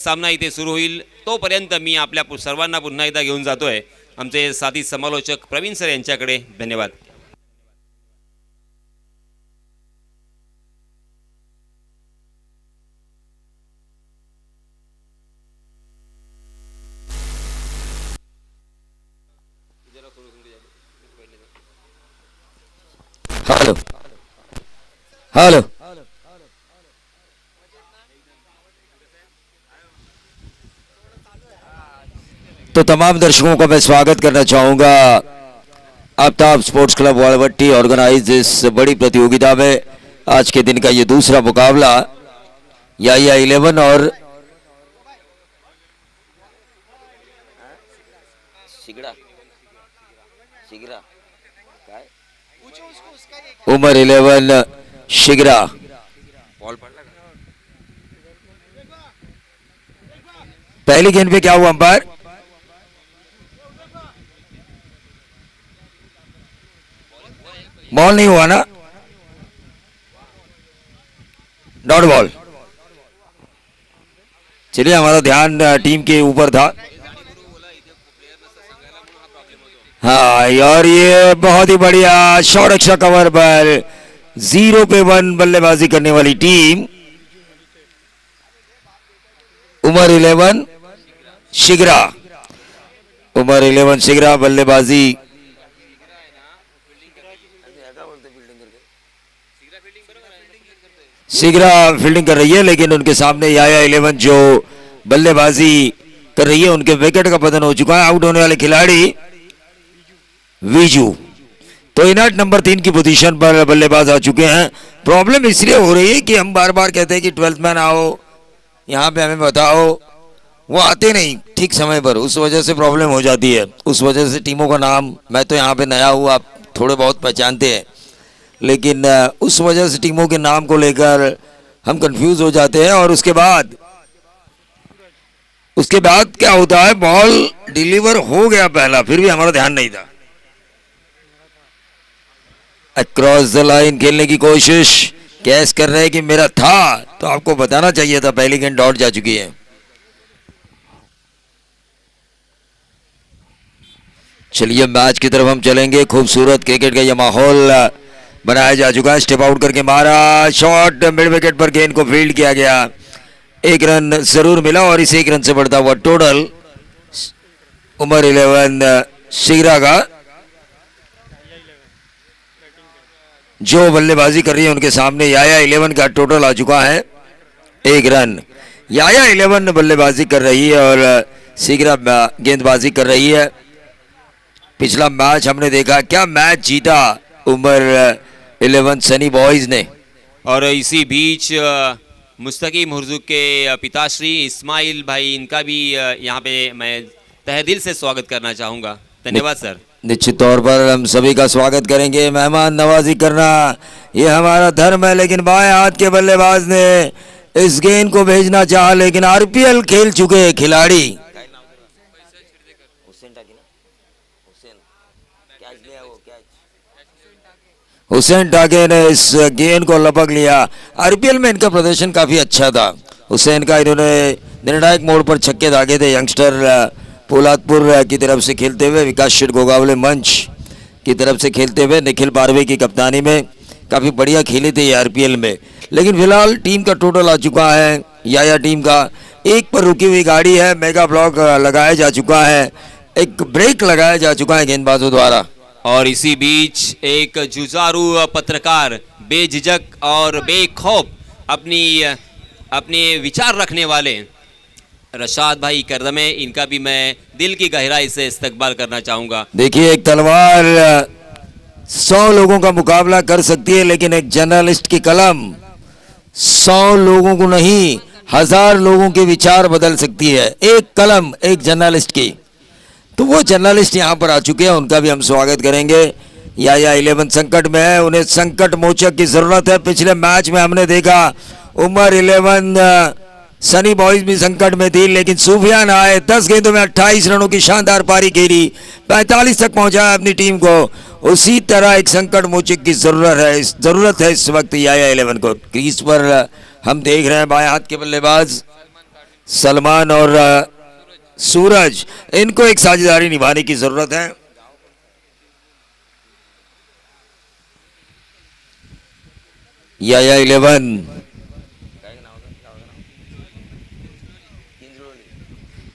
सामना इथे सुरू होईल तोपर्यंत मी आपल्या सर्वांना पुन्हा एकदा घेऊन जातोय आमचे साथी समालोचक प्रवीण सर यांच्याकडे. धन्यवाद. हेलो हेलो तो तमाम दर्शकों का मैं स्वागत करना चाहूंगा आफ्ताब स्पोर्ट्स क्लब वालवट्टी ऑर्गेनाइज इस बड़ी प्रतियोगिता में. आज के दिन का ये दूसरा मुकाबला या 11 और उमर 11 शिगरा. पहली गेंद पे क्या हुआ अंपायर? बॉल नहीं हुआ ना, डॉट बॉल. चलिए हमारा ध्यान टीम के ऊपर था. हाँ और ये बहुत ही बढ़िया शॉट एक्स्ट्रा कवर पर 0 पे 1 बल्लेबाजी करने वाली टीम उमर 11 शिगरा. उमर 11 शिगरा बल्लेबाजी शिगरा फील्डिंग कर रही है, लेकिन उनके सामने या 11 जो बल्लेबाजी कर रही है उनके विकेट का पतन हो चुका है. आउट होने वाले खिलाड़ी वीजू. तो इनट नंबर 3 की पोजीशन पर बल्लेबाज आ चुके हैं. प्रॉब्लम इसलिए हो रही है कि हम बार बार कहते हैं कि 12th मैन आओ, यहाँ पे हमें बताओ, वो आते नहीं ठीक समय पर. उस वजह से प्रॉब्लम हो जाती है. उस वजह से टीमों का नाम, मैं तो यहाँ पे नया हूँ, आप थोड़े बहुत पहचानते हैं, लेकिन उस वजह से टीमों के नाम को लेकर हम कंफ्यूज हो जाते हैं. और उसके बाद क्या होता है, बॉल डिलीवर हो गया पहला, फिर भी हमारा ध्यान नहीं था. अक्रॉस द लाइन खेलने की कोशिश, कैच कर रहे हैं कि मेरा था तो आपको बताना चाहिए था. पहली गेंद डॉट जा चुकी है. चलिए मैच की तरफ हम चलेंगे. खूबसूरत क्रिकेट का यह माहौल बनाया जा चुका है. स्टेप आउट करके मारा शॉट, मिड विकेट पर गेंद को फील्ड किया गया. 1 रन जरूर मिला और इस 1 रन से बढ़ता हुआ टोटल उमर 11 शिगरा का जो बल्लेबाजी कर रही है उनके सामने या 11 का टोटल आ चुका है 1 रन. या 11 बल्लेबाजी कर रही है और शिगरा गेंदबाजी कर रही है. पिछला मैच हमने देखा, क्या मैच जीता उमर 11 सनी बॉयज ने. और इसी बीच मुस्तकीम हुर्जुक के पिताश्री इस्माइल भाई, इनका भी यहाँ पे मैं तहे दिल से स्वागत करना चाहूँगा. धन्यवाद सर. निश्चित तौर पर हम सभी का स्वागत करेंगे. मेहमान नवाजी करना ये हमारा धर्म है, लेकिन बाएं हाथ के बल्लेबाज ने इस गेंद को भेजना चाहा, लेकिन आरपीएल खेल चुके खिलाड़ी हुसैन टाके ने इस गेंद को लपक लिया. आरपीएल में इनका प्रदर्शन काफी अच्छा था. हुसैन का इन्होंने निर्णायक मोड़ पर छक्के दागे थे. यंगस्टर पोलादपुर की तरफ से खेलते हुए, विकासशील गोगावले मंच की तरफ से खेलते हुए, निखिल पारवे की कप्तानी में काफ़ी बढ़िया खेले थे ये आरपीएल में. लेकिन फिलहाल टीम का टोटल आ चुका है या टीम का 1 पर रुकी हुई गाड़ी है. मेगा ब्लॉक लगाया जा चुका है, एक ब्रेक लगाया जा चुका है गेंदबाजों द्वारा. और इसी बीच एक जुझारू पत्रकार बेझिझक और बेखौफ अपने विचार रखने वाले रशाद भाई करदमे, इनका भी मैं दिल की गहराई से इस्तकबाल करना चाहूँगा. देखिए, एक तलवार 100 लोगों का मुकाबला कर सकती है, लेकिन एक जर्नलिस्ट की कलम 100 लोगों को नहीं 1000 लोगों के विचार बदल सकती है. एक कलम एक जर्नलिस्ट की. तो वो जर्नलिस्ट यहाँ पर आ चुके हैं, उनका भी हम स्वागत करेंगे. या 11 संकट में है, उन्हें संकट मोचक की जरूरत है. पिछले मैच में हमने देखा उमर 11 सनी बॉयज भी संकट में थी, लेकिन सूफियान आए, 10 गेंदों में 28 रनों की शानदार पारी खेली, 45 तक पहुंचाया अपनी टीम को. उसी तरह एक संकट मोचक की जरूरत है इस वक्त या 11 को. क्रीज पर हम देख रहे हैं बाएं हाथ के बल्लेबाज सलमान और सूरज, इनको एक साझेदारी निभाने की जरूरत है। या 11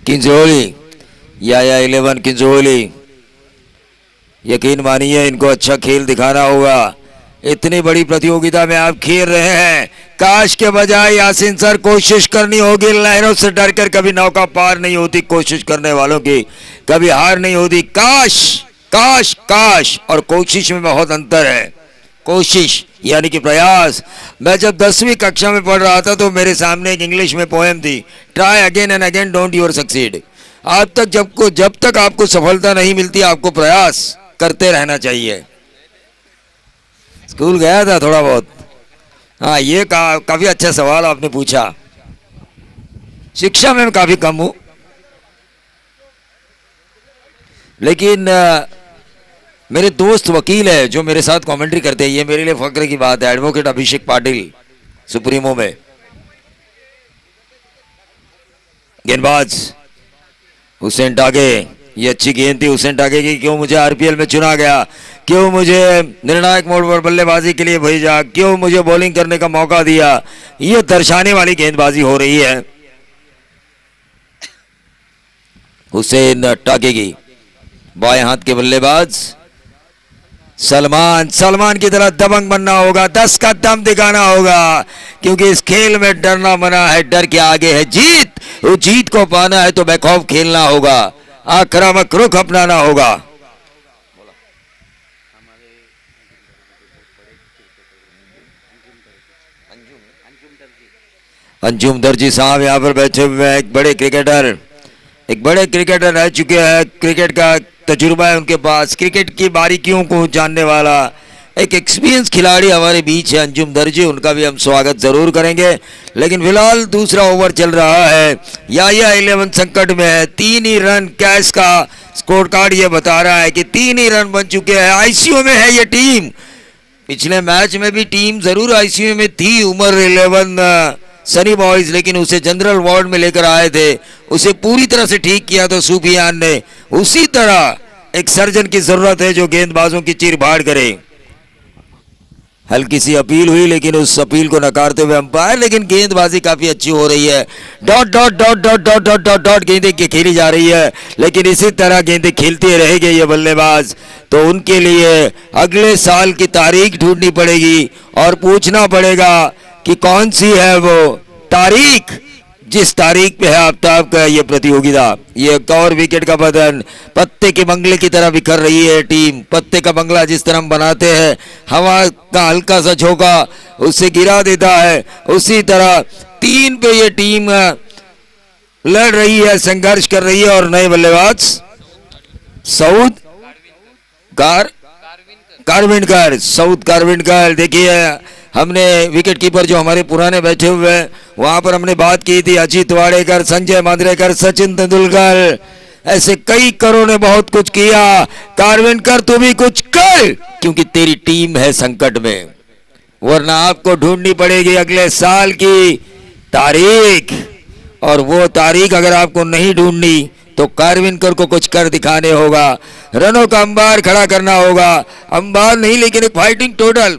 किंजोली, या 11 किंजोली, यकीन मानिए इनको अच्छा खेल दिखाना होगा। इतनी बड़ी प्रतियोगिता में आप खेल रहे हैं, काश के बजाय यासीन सर कोशिश करनी होगी। लहरों से डरकर कभी नौका पार नहीं होती, कोशिश करने वालों की कभी हार नहीं होती। काश काश काश और कोशिश में बहुत अंतर है। कोशिश यानी कि प्रयास। मैं जब 10वीं कक्षा में पढ़ रहा था तो मेरे सामने एक इंग्लिश में पोएम थी, try again and again don't your succeed. आप तक जब तक आपको सफलता नहीं मिलती, आपको प्रयास करते रहना चाहिए। स्कूल गया था थोड़ा बहुत। हाँ, ये काफी अच्छा सवाल आपने पूछा। शिक्षा में मैं काफी कम हूं, लेकिन मेरे दोस्त वकील है जो मेरे साथ कमेंट्री करते हैं, ये मेरे लिए फक्र की बात है। एडवोकेट अभिषेक पाटिल सुप्रीमो में। गेंदबाज हुसैन टागे, ये अच्छी गेंद थी हुसैन टागे की। क्यों मुझे आरपीएल में चुना गया, क्यों मुझे निर्णायक मोड़ पर बल्लेबाजी के लिए भेजा, क्यों मुझे बॉलिंग करने का मौका दिया, ये दर्शाने वाली गेंदबाजी हो रही है हुसैन टागे की। बाएं हाथ के बल्लेबाज सलमान की तरह दबंग बनना होगा, 10 का दम दिखाना होगा, क्योंकि इस खेल में डरना मना है। डर के आगे है जीत। वो जीत को पाना है तो बेखौफ खेलना होगा, आक्रामक रुख अपनाना होगा। अंजुम दर्जी साहब यहाँ पर बैठे हुए हैं, एक बड़े क्रिकेटर रह चुके हैं, क्रिकेट का तजुर्बा है उनके पास, क्रिकेट की बारीकियों को जानने वाला एक एक्सपीरियंस खिलाड़ी हमारे बीच है अंजुम दर्जी। उनका भी हम स्वागत जरूर करेंगे। लेकिन फिलहाल दूसरा ओवर चल रहा है, या 11 संकट में है। 3 ही रन कैश का स्कोर कार्ड ये बता रहा है कि 3 ही रन बन चुके हैं। आईसीयू में है ये टीम। पिछले मैच में भी टीम जरूर आईसीयू में थी, उमर 11 सनी बॉयज, लेकिन उसे जनरल वार्ड में लेकर आए थे, उसे पूरी तरह से ठीक किया तो सूफियान ने। उसी तरह एक सर्जन की जरूरत है जो गेंदबाजों की चीर फाड़ करे। हल्की सी अपील हुई, लेकिन उस अपील को नकारते हुए अंपायर, लेकिन गेंदबाजी काफी अच्छी हो रही है। Dot dot dot dot dot dot dot dot गेंदें खेली जा रही है, लेकिन इसी तरह गेंदें खेलते रहेंगे ये बल्लेबाज तो उनके लिए अगले साल की तारीख ढूंढनी पड़ेगी और पूछना पड़ेगा कि कौन सी है वो तारीख जिस तारीख पे है आफ्ताब का ये प्रतियोगिता। ये एक और विकेट का पतन, पत्ते के बंगले की तरह बिखर रही है टीम। पत्ते का बंगला जिस तरह हम बनाते हैं, हवा का हल्का सा झोंका उससे गिरा देता है, उसी तरह 3 पे ये टीम लड़ रही है, संघर्ष कर रही है। और नए बल्लेबाज सऊद कारविनकर, देखिए हमने विकेट कीपर जो हमारे पुराने बैठे हुए हैं वहां पर हमने बात की थी, अजीत वाडेकर, संजय मांद्रेकर, सचिन तेंदुलकर, ऐसे कई करों ने बहुत कुछ किया। कारविनकर तू भी कुछ कर, क्योंकि तेरी टीम है संकट में, वरना आपको ढूंढनी पड़ेगी अगले साल की तारीख। और वो तारीख अगर आपको नहीं ढूंढनी तो कारविनकर को कुछ कर दिखाने होगा, रनों का अंबार खड़ा करना होगा। अंबार नहीं, लेकिन एक फाइटिंग टोटल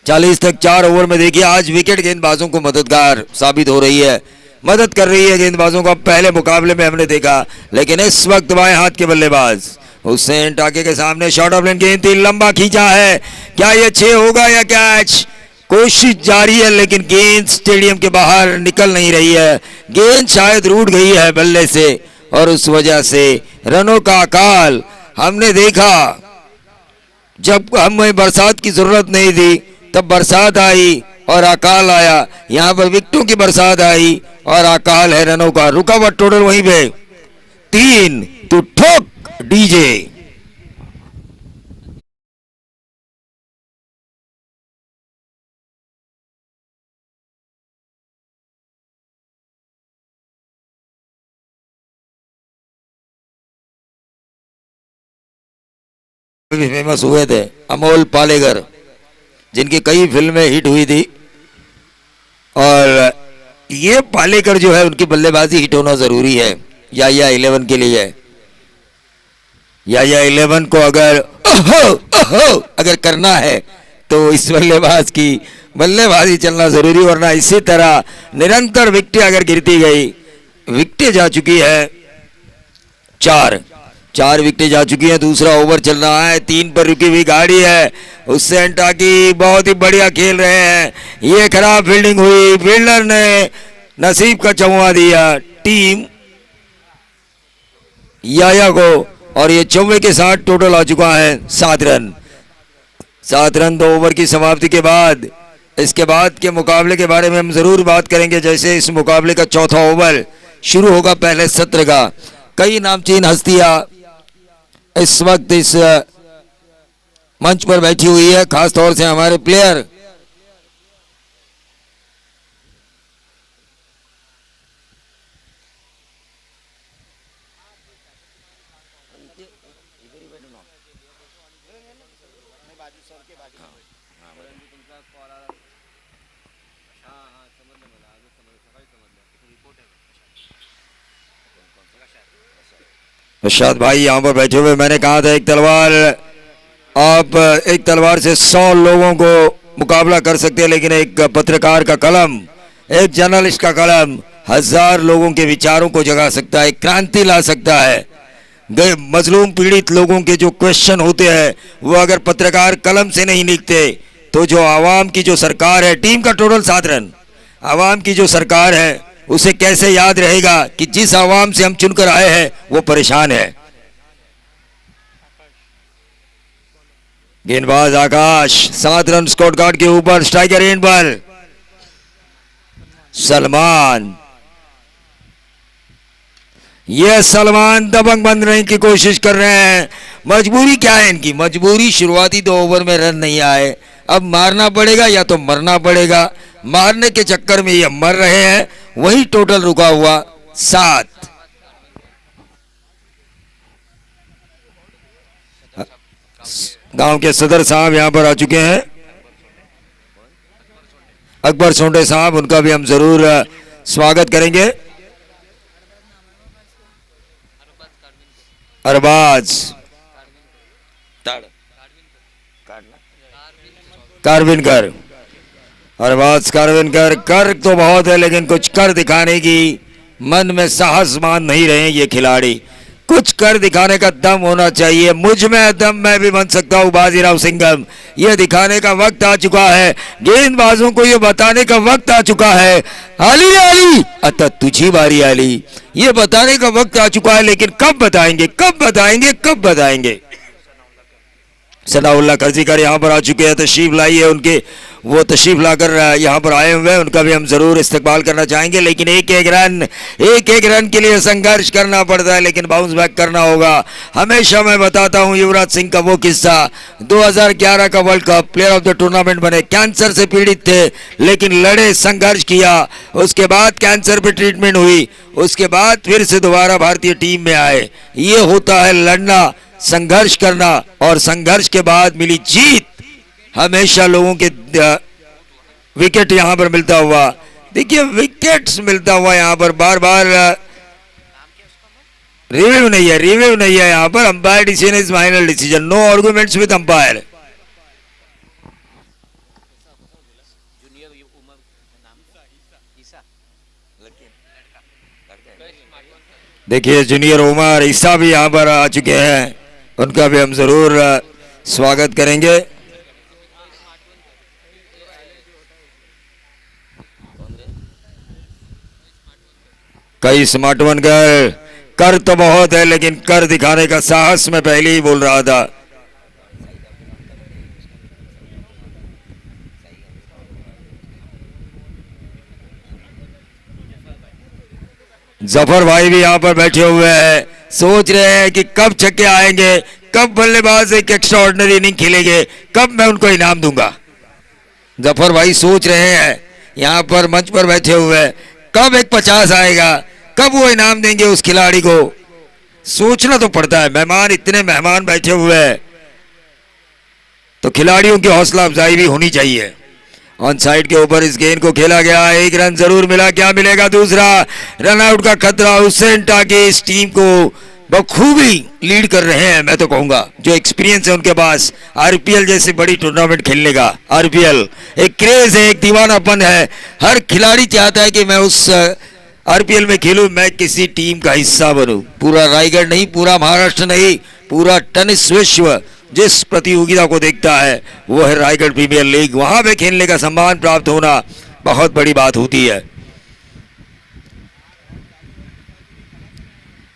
40 तक 4 ओवर में। देखिए आज विकेट गेंदबाजों को मददगार साबित हो रही है, मदद कर रही है गेंदबाजों को। पहले मुकाबले में हमने देखा, लेकिन इस वक्त बाएं हाथ के बल्लेबाज हुसैन टाके के सामने शॉर्ट ऑफ लेन गेंद थी, लंबा खींचा है, क्या ये 6 होगा या कैच? कोशिश जारी है, लेकिन गेंद स्टेडियम के बाहर निकल नहीं रही है। गेंद शायद रूठ गई है बल्ले से और उस वजह से रनों का अकाल हमने देखा। जब हमें बरसात की जरूरत नहीं थी तब बरसात आई और अकाल आया। यहां पर विकेटों की बरसात आई और अकाल है रनों का। रुकावट टोटल वहीं पे 3 तो ठोक डीजे। फेमस हुए थे अमोल पालेकर, जिनकी कई फिल्में हिट हुई थी और ये पालेकर जो है उनकी बल्लेबाजी हिट होना जरूरी है या 11 के लिए। या 11 को अगर अगर करना है तो इस बल्लेबाज की बल्लेबाजी चलना जरूरी, वरना इसी तरह निरंतर विकेटें अगर गिरती गई, विकेटें जा चुकी है चार विकेटें जा चुकी हैं। दूसरा ओवर चल रहा है, 3 पर रुकी हुई गाड़ी है, उससे अंटाकी बहुत ही बढ़िया खेल रहे हैं। ये खराब फील्डिंग हुई, फील्डर ने नसीब का चौवा दिया टीम याया को, और ये चौवे के साथ टोटल आ चुका है 7 रन। 7 रन 2 ओवर की समाप्ति के बाद। इसके बाद के मुकाबले के बारे में हम जरूर बात करेंगे, जैसे इस मुकाबले का चौथा ओवर शुरू होगा पहले सत्र का। कई नामचीन हस्तियां इस वक्त इस मंच पर बैठी हुई है, खासतौर से हमारे प्लेयर। अर्शाद भाई यहाँ पर बैठे हुए, मैंने कहा था एक तलवार, आप एक तलवार से 100 लोगों को मुकाबला कर सकते हैं, लेकिन एक पत्रकार का कलम, एक जर्नलिस्ट का कलम 1000 लोगों के विचारों को जगा सकता है, क्रांति ला सकता है। मजलूम पीड़ित लोगों के जो क्वेश्चन होते हैं वो अगर पत्रकार कलम से नहीं लिखते तो जो आवाम की जो सरकार है, टीम का टोटल 7 रन, आवाम की जो सरकार है उसे कैसे याद रहेगा कि जिस आवाम से हम चुनकर आए हैं वो परेशान है। गेंदबाज आकाश 7 रन स्कोर कार्ड के ऊपर, स्ट्राइकर एंड बॉल सलमान। ये सलमान दबंग बनने की कोशिश कर रहे हैं। मजबूरी क्या है इनकी? मजबूरी शुरुआती 2 ओवर में रन नहीं आए, अब मारना पड़ेगा या तो मरना पड़ेगा। मारने के चक्कर में ये मर रहे हैं, वही टोटल रुका हुआ 7। गांव के सदर साहब यहां पर आ चुके हैं, अकबर सोंडे साहब, उनका भी हम जरूर स्वागत करेंगे। अरबाज कारविनकर, अरबाज कारविनकर, कर तो बहुत है लेकिन कुछ कर दिखाने की मन में साहस मान नहीं रहे ये खिलाड़ी। कुछ कर दिखाने का दम होना चाहिए। मुझ में दम, मैं भी बन सकता हूँ बाजीराव सिंघम। ये दिखाने का वक्त आ चुका है, गेंदबाजों को ये बताने का वक्त आ चुका है। अली अली अतः तुझी बारी अली, ये बताने का वक्त आ चुका है, लेकिन कब बताएंगे, कब बताएंगे, कब बताएंगे। सनाउल्लाह कर्जीकर यहाँ पर आ चुके हैं, तशरीफ लाई है उनके, वो तशरीफ लाकर यहाँ पर आए हुए हैं, उनका भी हम जरूर इस्तकबाल करना चाहेंगे। लेकिन एक एक रन के लिए संघर्ष करना पड़ता है, लेकिन बाउंस बैक करना होगा। हमेशा मैं बताता हूँ युवराज सिंह का वो किस्सा, 2011 का world cup player of the tournament बने, कैंसर से पीड़ित थे लेकिन लड़े, संघर्ष किया, उसके बाद कैंसर पे ट्रीटमेंट हुई, उसके बाद फिर से दोबारा भारतीय टीम में आए। ये होता है लड़ना, संघर्ष करना, और संघर्ष के बाद मिली जीत। हमेशा लोगों के विकेट यहां पर मिलता हुआ, देखिए विकेट्स मिलता हुआ यहां पर, बार बार रिव्यू नहीं है यहां पर। Umpire decision is final decision, no arguments with umpire. देखिए जूनियर उमर ईसा भी यहां पर आ चुके हैं, उनका भी हम जरूर स्वागत करेंगे। कई स्मार्ट वन कर तो बहुत है, लेकिन कर दिखाने का साहस मैं पहले ही बोल रहा था। जफर भाई भी यहां पर बैठे हुए हैं, सोच रहे हैं कि कब छक्के आएंगे, कब बल्लेबाज एक एक्स्ट्राऑर्डिनरी इनिंग खेलेंगे, कब मैं उनको इनाम दूंगा। जफर भाई सोच रहे हैं यहां पर मंच पर बैठे हुए, कब एक 50 आएगा, कब वो इनाम देंगे उस खिलाड़ी को। सोचना तो पड़ता है, इतने मेहमान बैठे हुए हैं तो खिलाड़ियों की हौसला अफजाई भी होनी चाहिए। ऑन साइड के ऊपर इस गेंद को खेला गया, एक रन जरूर मिला, क्या मिलेगा दूसरा? रन आउट का खतरा। हुसैन टाकी इस टीम को बखूबी लीड कर रहे हैं, मैं तो कहूंगा जो एक्सपीरियंस है उनके पास आरपीएल जैसे बड़ी टूर्नामेंट खेलने का। आरपीएल एक क्रेज है, एक दीवानापन है, हर खिलाड़ी चाहता है कि मैं उस आरपीएल में खेलूं, मैं किसी टीम का हिस्सा बनूं। पूरा रायगढ़ नहीं, पूरा महाराष्ट्र नहीं, पूरा टेनिस विश्व जिस प्रतियोगिता को देखता है वो है रायगढ़ प्रीमियर लीग। वहां पे खेलने का सम्मान प्राप्त होना बहुत बड़ी बात होती है।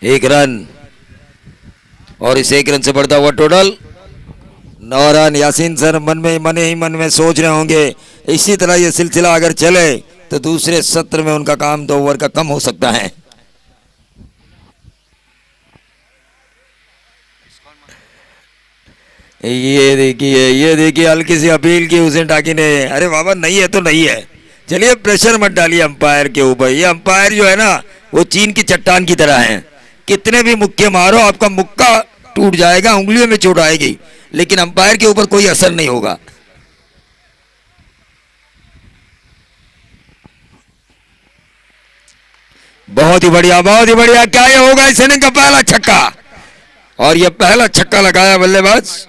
एक रन, और इस एक रन से बढ़ता हुआ टोटल 9 रन। यासीन सर मन में सोच रहे होंगे इसी तरह ये सिलसिला अगर चले तो दूसरे सत्र में उनका काम 2 ओवर का कम हो सकता है। ये देखिए हल्की सी अपील की हुसैन टाकी ने। अरे बाबा नहीं है तो नहीं है, चलिए प्रेशर मत डालिए अंपायर के ऊपर। ये अंपायर जो है ना वो चीन की चट्टान की तरह है, कितने भी मुक्के मारो आपका मुक्का टूट जाएगा, उंगलियों में चोट आएगी, लेकिन अंपायर के ऊपर कोई असर नहीं होगा। बहुत ही बढ़िया, बहुत ही बढ़िया। क्या ये होगा इस इनिंग का पहला छक्का? और ये पहला छक्का लगाया बल्लेबाज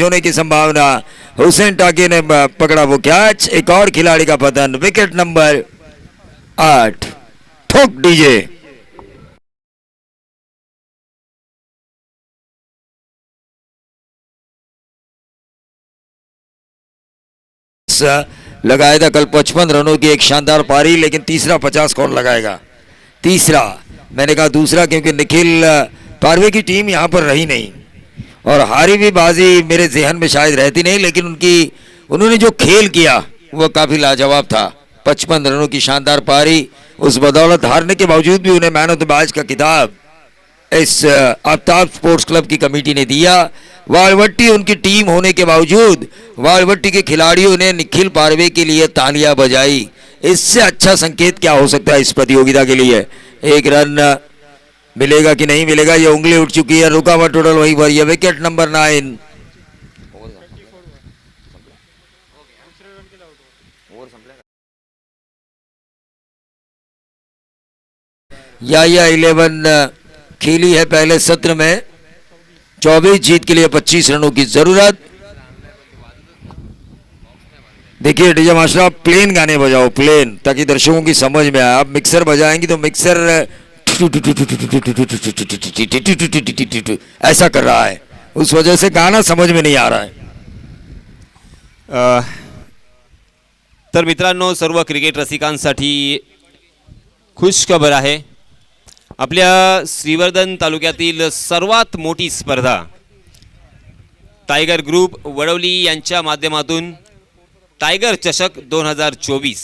होने की संभावना। हुसैन टाकी ने पकड़ा वो कैच, एक और खिलाड़ी का पतन। Wicket number 8। ठोक डीजे। लगाया था कल 55 रनों की एक शानदार पारी, लेकिन तीसरा 50 कौन लगाएगा? तीसरा, मैंने कहा दूसरा, क्योंकि निखिल पारवे की टीम यहाँ पर रही नहीं और हारी भी बाजी मेरे जहन में शायद रहती नहीं, लेकिन उन्होंने जो खेल किया वो काफ़ी लाजवाब था। 55 रनों की शानदार पारी, उस बदौलत हारने के बावजूद भी उन्हें मैन ऑफ द मैच का खिताब इस आफ्ताब स्पोर्ट्स क्लब की कमेटी ने दिया। वालवट्टी उनकी टीम होने के बावजूद वालवट्टी के खिलाड़ियों ने निखिल पारवे के लिए तालियां बजाई। इससे अच्छा संकेत क्या हो सकता है इस प्रतियोगिता के लिए? एक रन मिलेगा कि नहीं मिलेगा, ये उंगली उठ चुकी है। रुका हुआ टोटल वहीं पर, यह विकेट नंबर 9। या 11 खेली है पहले सत्र में, 24 जीत के लिए 25 रनों की जरूरत। देखिए डीजे मास्टर, आप प्लेन गाने बजाओ, प्लेन, ताकि दर्शकों की समझ में आए। आप मिक्सर बजाएंगे तो मिक्सर ऐसा कर रहा है, उस वजह से गाना समझ में नहीं आ रहा है। तर मित्रांनो, सर्व क्रिकेट रसिकांसाठी खुश खबर आहे। आपल्या श्रीवर्धन तालुक्यातील सर्वात मोठी स्पर्धा टायगर ग्रुप वडवली यांच्या माध्यमातून टायगर चषक 2024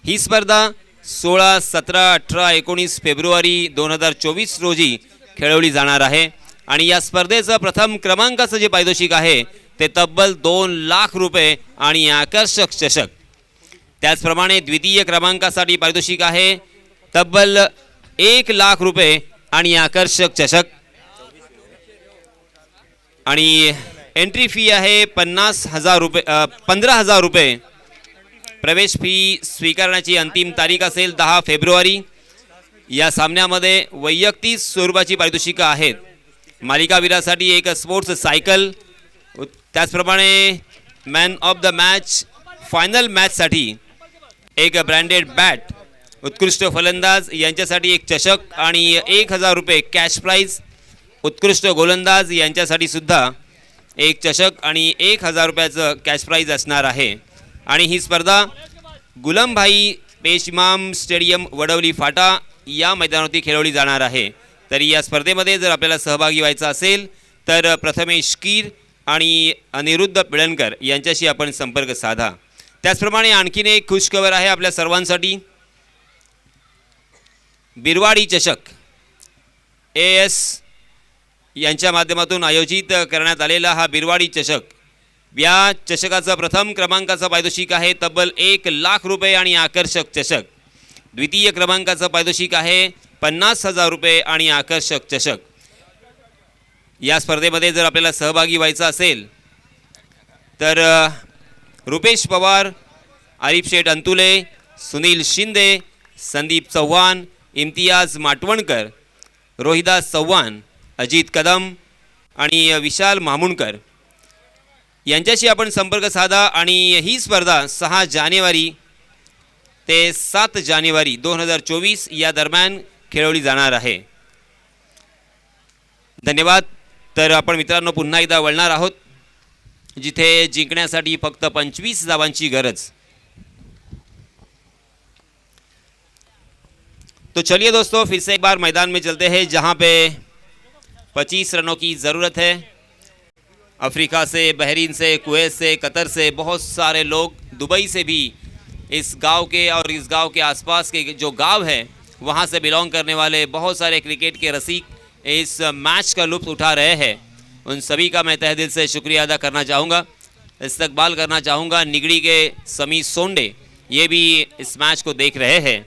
ही स्पर्धा 16, 17, 18, 19 फेब्रुवारी 2024 रोजी खेळवली जाणार आहे आणि या स्पर्धेचं प्रथम क्रमांकाचं जे पारितोषिक आहे ते तब्बल 2 लाख रुपये आणि आकर्षक चषक। त्याचप्रमाणे द्वितीय क्रमांकासाठी पारितोषिक आहे तब्बल 1 लाख रुपये आणि आकर्षक चषक आणि एंट्री फी आहे 50,000 रुपये 15,000 रुपये। प्रवेश फी स्वीकारण्याची अंतिम तारीख असेल 10 फेब्रुवारी। या सामन्यामध्ये वैयक्तिक स्वरूपाची पारितोषिकं आहेत। मालिकावीरासाठी एक स्पोर्ट्स सायकल, त्याचप्रमाणे man of the match final मॅचसाठी एक ब्रँडेड बॅट, उत्कृष्ट फलंदाज यांच्यासाठी एक चषक आणि 1,000 रुपये कॅश प्राइज, उत्कृष्ट गोलंदाज यांच्यासाठी सुद्धा एक चषक आणि 1,000 रुपयाचं कॅश प्राइज असणार आहे। आणि ही स्पर्धा गुलामभाई पेशइमाम स्टेडियम वडवली फाटा या मैदानावरती खेळवली जाणार आहे। तरी या स्पर्धेमध्ये जर आपल्याला सहभागी व्हायचं असेल तर प्रथमेश कीर आणि अनिरुद्ध पिळणकर यांच्याशी आपण संपर्क साधा। त्याचप्रमाणे आणखीन एक खुशखबर आहे आपल्या सर्वांसाठी। बिरवाडी चषक AS यांच्या माध्यमातून आयोजित करण्यात आलेला हा बिरवाडी चषक, या चषकाचा प्रथम क्रमांकाचा पारितोषिक आहे तब्बल 1 लाख रुपये आणि आकर्षक चषक। द्वितीय क्रमांकाचा पारितोषिक आहे 50,000 रुपये आणि आकर्षक चषक। या स्पर्धेमध्ये जर आपल्याला सहभागी व्हायचं असेल तर रुपेश पवार, आरिफ शेठ अंतुले, सुनील शिंदे, संदीप चव्हाण, इम्तियाज माटवणकर, रोहिदास चव्हाण, अजित कदम आणि विशाल मामुणकर यांच्याशी आपण संपर्क साधा। आणि ही स्पर्धा 6 जानेवारी ते 7 जानेवारी 2024 या दरम्यान खेळवली जाणार आहे। धन्यवाद। तर आपण मित्रांनो पुन्हा एकदा वळणार आहोत जिथे जिंकण्यासाठी फक्त 25 धावांची गरज। तो चलिए दोस्तों, फिर से एक बार मैदान में चलते हैं जहां पे 25 रनों की ज़रूरत है। अफ्रीका से, बहरीन से, कुवैत से, कतर से बहुत सारे लोग, दुबई से भी इस गांव के और इस गांव के आसपास के जो गांव है वहां से बिलोंग करने वाले बहुत सारे क्रिकेट के रसिक इस मैच का लुत्फ़ उठा रहे हैं। उन सभी का मैं तहे दिल से शुक्रिया अदा करना चाहूँगा। इस्तकबाल करना चाहूँगा निगड़ी के समी सोंडे, ये भी इस मैच को देख रहे हैं।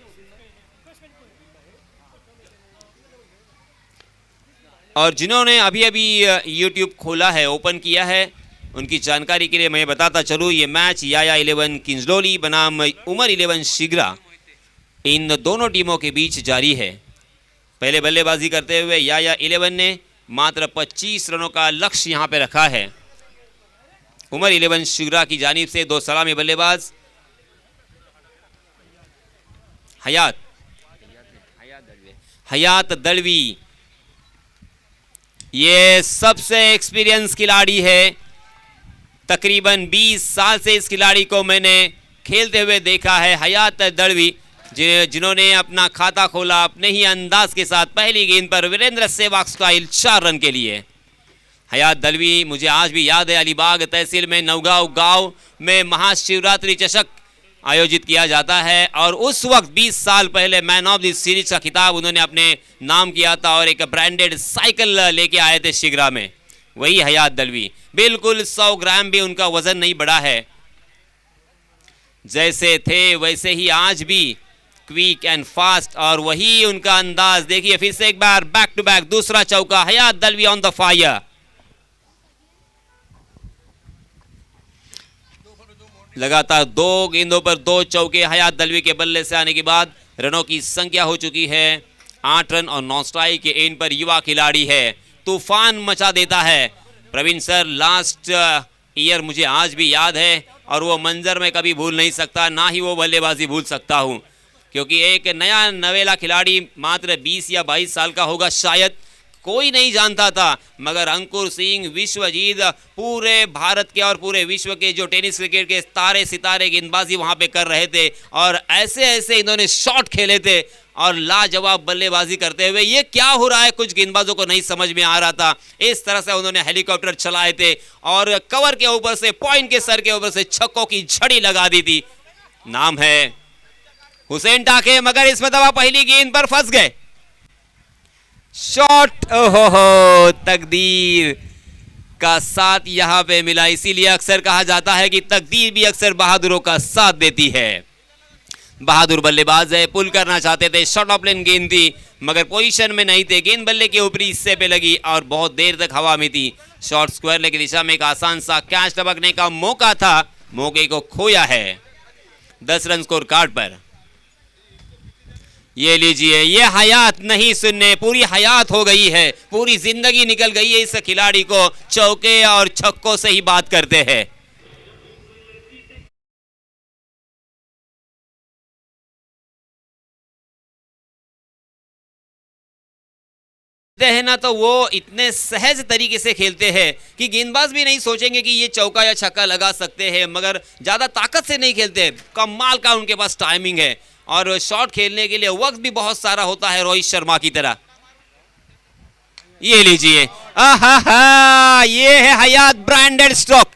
और जिन्होंने अभी अभी YouTube खोला है, ओपन किया है, उनकी जानकारी के लिए मैं बताता चलूँ, ये मैच याया 11 किंजडोली बनाम उमर 11 शिग्रा, इन दोनों टीमों के बीच जारी है। पहले बल्लेबाजी करते हुए याया 11 ने मात्र 25 रनों का लक्ष्य यहाँ पे रखा है। उमर 11 शिगरा की जानिब से दो सलामी बल्लेबाज हयात दलवी, ये सबसे एक्सपीरियंस खिलाड़ी है। तकरीबन 20 साल से इस खिलाड़ी को मैंने खेलते हुए देखा है। हयात दलवी जिन्होंने अपना खाता खोला अपने ही अंदाज के साथ पहली गेंद पर वीरेंद्र सहवाग स्टाइल 4 रन के लिए। हयात दलवी मुझे आज भी याद है, अलीबाग तहसील में नवगांव गांव में महाशिवरात्रि चषक आयोजित किया जाता है और उस वक्त 20 साल पहले मैन ऑफ द सीरीज का खिताब उन्होंने अपने नाम किया था और एक ब्रांडेड साइकिल लेके आए थे शिगरा में। वही हयात दलवी, बिल्कुल 100 ग्राम भी उनका वजन नहीं बढ़ा है, जैसे थे वैसे ही आज भी क्विक एंड फास्ट, और वही उनका अंदाज। देखिए फिर से एक बार बैक टू बैक दूसरा चौका, हयात दलवी ऑन द फायर। लगातार 2 गेंदों पर 2 चौके हयात दलवी के बल्ले से आने के बाद रनों की संख्या हो चुकी है 8 रन और 9 स्ट्राइक के एंड पर युवा खिलाड़ी है, तूफान मचा देता है। प्रवीण सर, लास्ट ईयर मुझे आज भी याद है और वो मंजर मैं कभी भूल नहीं सकता, ना ही वो बल्लेबाजी भूल सकता हूं, क्योंकि एक नया नवेला खिलाड़ी मात्र 20 या 22 साल का होगा शायद, कोई नहीं जानता था, मगर अंकुर सिंह, विश्वजीत, पूरे भारत के और पूरे विश्व के जो टेनिस क्रिकेट के तारे सितारे गेंदबाजी वहां पे कर रहे थे और ऐसे ऐसे इन्होंने शॉट खेले थे और लाजवाब बल्लेबाजी करते हुए। ये क्या हो रहा है कुछ गेंदबाजों को नहीं समझ में आ रहा था। इस तरह से उन्होंने हेलीकॉप्टर चलाए थे और कवर के ऊपर से, पॉइंट के सर के ऊपर से छक्कों की झड़ी लगा दी थी। नाम है हुसैन टाके, मगर इसमें दवा पहली गेंद पर फंस गए। शॉट, ओहो, तकदीर का साथ यहां पे मिला। इसीलिए अक्सर कहा जाता है कि तकदीर भी अक्सर बहादुरों का साथ देती है। बहादुर बल्लेबाज है, पुल करना चाहते थे, शॉर्ट ऑफ लेन गेंद थी मगर पोजीशन में नहीं थे, गेंद बल्ले के ऊपरी हिस्से पे लगी और बहुत देर तक हवा में थी। शॉर्ट स्क्वायर लेग की दिशा में एक आसान सा कैच टपकने का मौका था, मौके को खोया है। 10 रन स्कोर कार्ड पर। ये लीजिए, ये हयात नहीं सुनने, पूरी हयात हो गई है, पूरी जिंदगी निकल गई है इस खिलाड़ी को। चौके और छक्कों से ही बात करते हैं। है ना, तो वो इतने सहज तरीके से खेलते हैं कि गेंदबाज भी नहीं सोचेंगे कि ये चौका या छक्का लगा सकते हैं, मगर ज्यादा ताकत से नहीं खेलते। कमाल का उनके पास टाइमिंग है और शॉट खेलने के लिए वक्त भी बहुत सारा होता है, रोहित शर्मा की तरह। ये लीजिए, आहा, ये है हयात ब्रांडेड स्ट्रोक।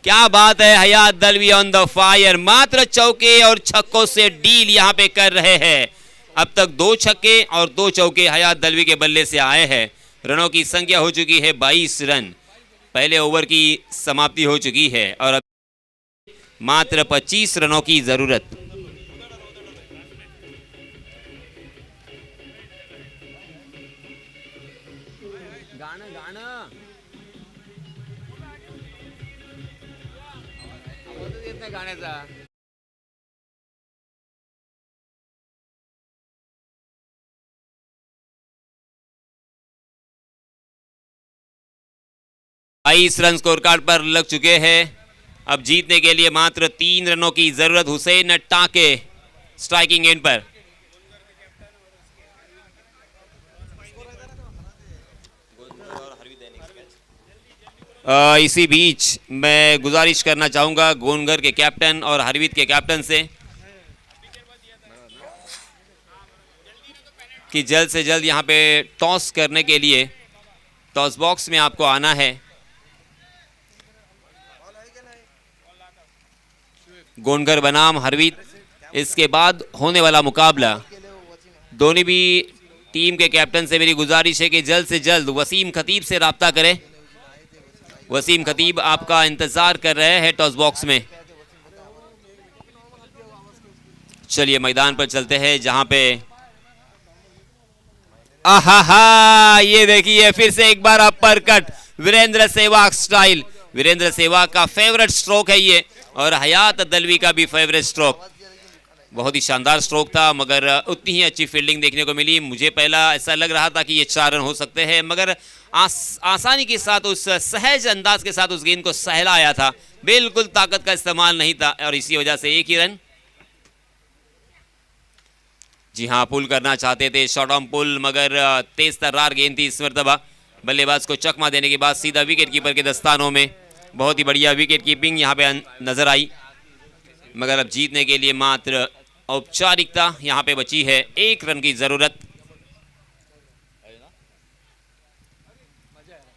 क्या बात है, हयात दलवी ऑन द फायर। मात्र चौके और छक्कों से डील यहां पे कर रहे हैं। अब तक 2 छक्के और 2 चौके हयात दलवी के बल्ले से आए हैं। रनों की संख्या हो चुकी है 22 रन। पहले ओवर की समाप्ति हो चुकी है और अब मात्र 25 रनों की जरूरत। गाण्याचा 22 रन स्कोर कार्ड पर लग चुके हैं। अब जीतने के लिए मात्र 3 रनों की जरूरत। हुसैन टाके स्ट्राइकिंग एंड पर। इसी बीच मैं गुजारिश करना चाहूंगा गोनगर के कैप्टन और हरवीत के कैप्टन से कि जल्द से जल्द यहां पे टॉस करने के लिए टॉस बॉक्स में आपको आना है। गोनगर बनाम हरवीत, इसके बाद होने वाला मुकाबला। दोनों भी टीम के कैप्टन से मेरी गुजारिश है कि जल्द से जल्द वसीम खतीब से राब्ता करें। वसीम खतीब आपका इंतजार कर रहे हैं टॉस बॉक्स में। चलिए मैदान पर चलते हैं जहां पे आहा, ये देखिए फिर से एक बार upper cut, Virender Sehwag style. Virender Sehwag का फेवरेट स्ट्रोक है ये और हयात दलवी का भी फेवरेट स्ट्रोक। बहुत ही शानदार स्ट्रोक था, मगर उतनी ही अच्छी फील्डिंग देखने को मिली। मुझे पहला ऐसा लग रहा था कि ये 4 रन हो सकते हैं, मगर आसानी के साथ, उस सहज अंदाज के साथ उस गेंद को सहलाया था। बिल्कुल ताकत का इस्तेमाल नहीं था और इसी वजह से 1 ही रन। जी हाँ, पुल करना चाहते थे, शॉर्ट ऑन पुल, मगर तेज तर्रार गेंद थी इस मरतबा। बल्लेबाज को चकमा देने के बाद सीधा विकेट कीपर के दस्तानों में। बहुत ही बढ़िया विकेट कीपिंग यहाँ पे नजर आई, मगर अब जीतने के लिए मात्र औपचारिकता यहाँ पे बची है। 1 रन की जरूरत।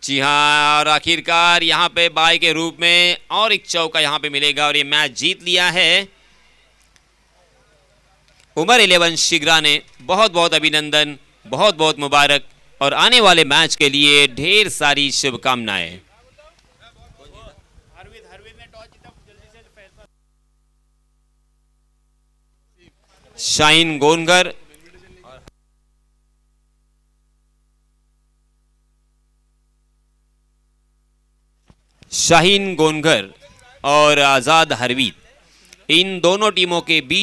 जी हाँ, और आखिरकार यहाँ पे बाय के रूप में और एक चौका यहाँ पे मिलेगा और ये मैच जीत लिया है। उमर 11 शिगरा ने बहुत बहुत अभिनंदन, बहुत बहुत मुबारक और आने वाले मैच के लिए ढेर सारी शुभकामनाएं। शाहीन गोनगर और आजाद हरवीत, इन दोनों टीमों के बीच